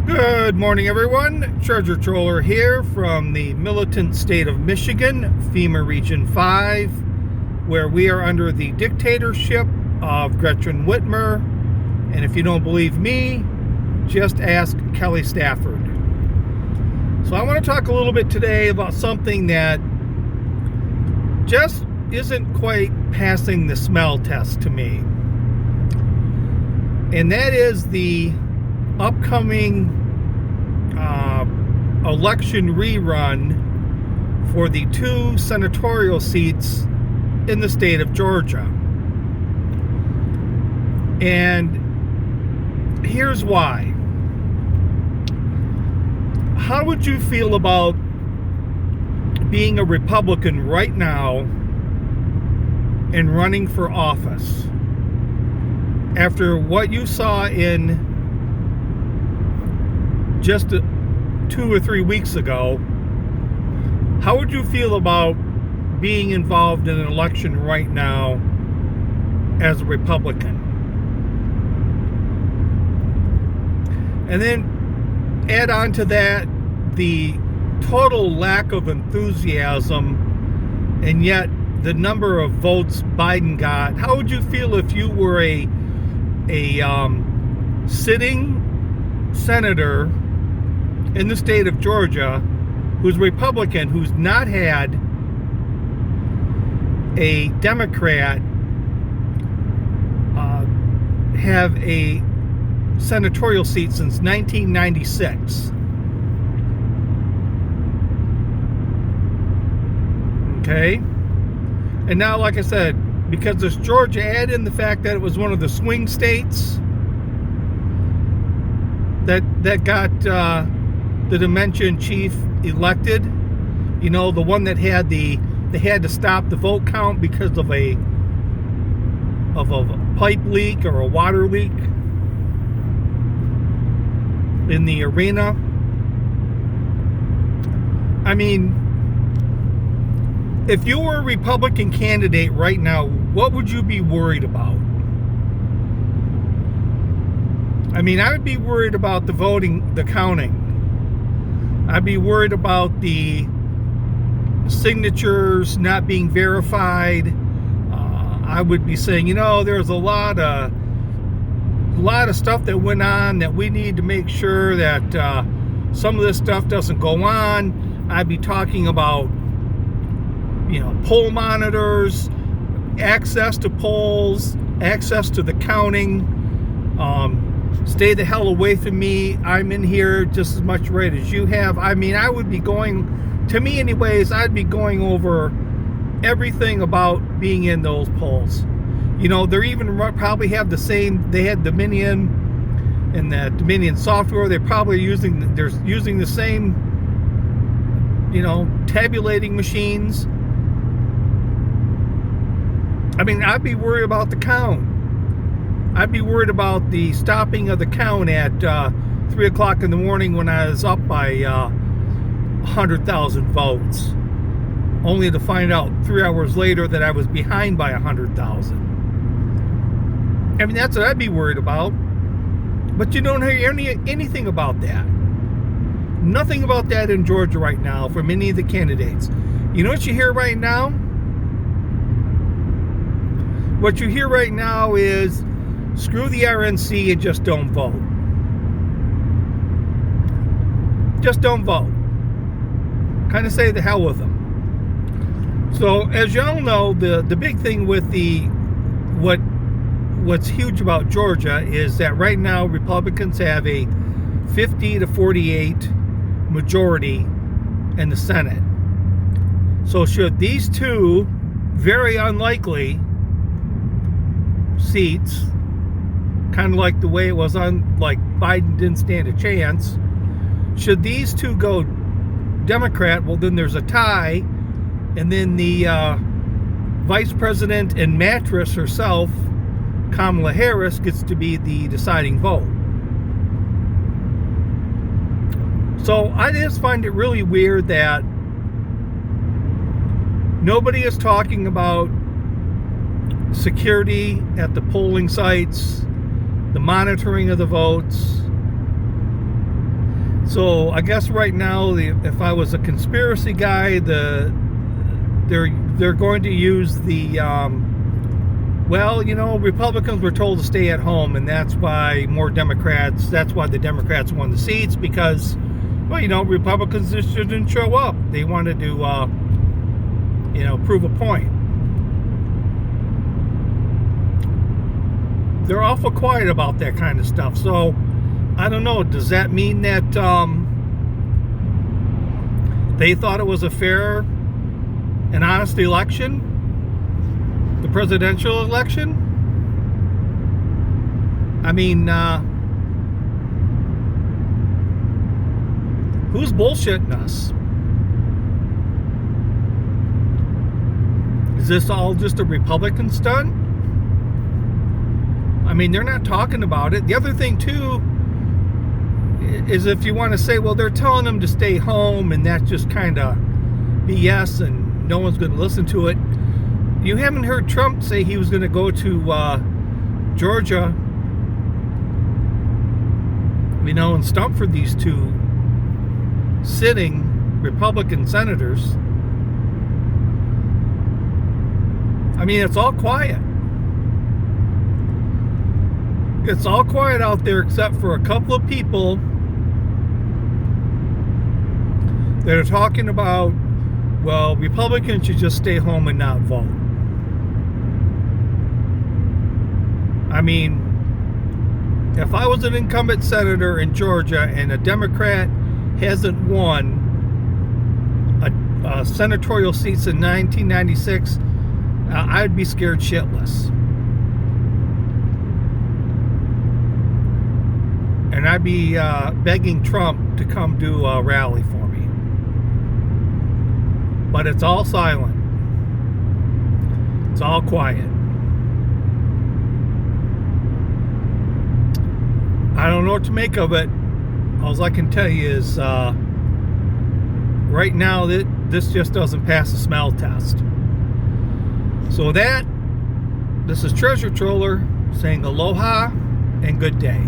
Good morning, everyone. Treasure Troller here from the militant state of Michigan, FEMA Region 5, where we are under the dictatorship of Gretchen Whitmer. And if you don't believe me, just ask Kelly Stafford. So I want to talk a little bit today about something that just isn't quite passing the smell test to me. And that is the upcoming election rerun for the 2 senatorial seats in the state of Georgia. And here's why. How would you feel about being a Republican right now and running for office after what you saw in just 2 or 3 weeks ago? How would you feel about being involved in an election right now as a Republican? And then add on to that the total lack of enthusiasm and yet the number of votes Biden got. How would you feel if you were a sitting senator in the state of Georgia who's Republican, who's not had a Democrat have a senatorial seat since 1996? Okay? And now, like I said, because this Georgia, add in the fact that it was one of the swing states that got the Dimension chief elected. You know, the one that had they had to stop the vote count because of a pipe leak or a water leak in the arena. I mean, if you were a Republican candidate right now, what would you be worried about? I mean, I would be worried about the voting, the counting. I'd be worried about the signatures not being verified. I would be saying, you know, there's a lot of stuff that went on that we need to make sure that some of this stuff doesn't go on. I'd be talking about, you know, poll monitors, access to polls, access to the counting. Stay the hell away from me. I'm in here just as much right as you have. I mean, I would be going, to me anyways, I'd be going over everything about being in those polls. You know, they're even probably have the same, they had Dominion and that Dominion software. They're probably using the same, you know, tabulating machines. I mean, I'd be worried about the count. I'd be worried about the stopping of the count at 3 o'clock in the morning when I was up by 100,000 votes, only to find out 3 hours later that I was behind by 100,000. I mean, that's what I'd be worried about. But you don't hear anything about that. Nothing about that in Georgia right now from any of the candidates. You know what you hear right now? What you hear right now is, screw the RNC and just don't vote. Just don't vote. Kind of say the hell with them. So, as y'all know, the big thing with what's huge about Georgia is that right now Republicans have a 50 to 48 majority in the Senate. So should these 2 very unlikely seats, kind of like the way it was on, like Biden didn't stand a chance, should these 2 go Democrat, well then there's a tie, and then the vice president and mattress herself, Kamala Harris, gets to be the deciding vote. So I just find it really weird that nobody is talking about security at the polling sites, the monitoring of the votes. So I guess right now, if I was a conspiracy guy, they're going to use the well, Republicans were told to stay at home, and that's why that's why the Democrats won the seats, because, well, Republicans just didn't show up. They wanted to, prove a point. They're awful quiet about that kind of stuff. So, I don't know. Does that mean that they thought it was a fair and honest election? The presidential election? I mean, who's bullshitting us? Is this all just a Republican stunt? I mean, they're not talking about it. The other thing, too, is if you want to say, well, they're telling them to stay home, and that's just kind of BS, and no one's going to listen to it. You haven't heard Trump say he was going to go to Georgia, and stump for these two sitting Republican senators. I mean, it's all quiet. It's all quiet out there except for a couple of people that are talking about, well, Republicans should just stay home and not vote. I mean, if I was an incumbent senator in Georgia and a Democrat hasn't won a senatorial seats in 1996, I'd be scared shitless. And I'd be begging Trump to come do a rally for me. But it's all silent. It's all quiet. I don't know what to make of it. All I can tell you is right now this just doesn't pass the smell test. So this is Treasure Troller saying aloha and good day.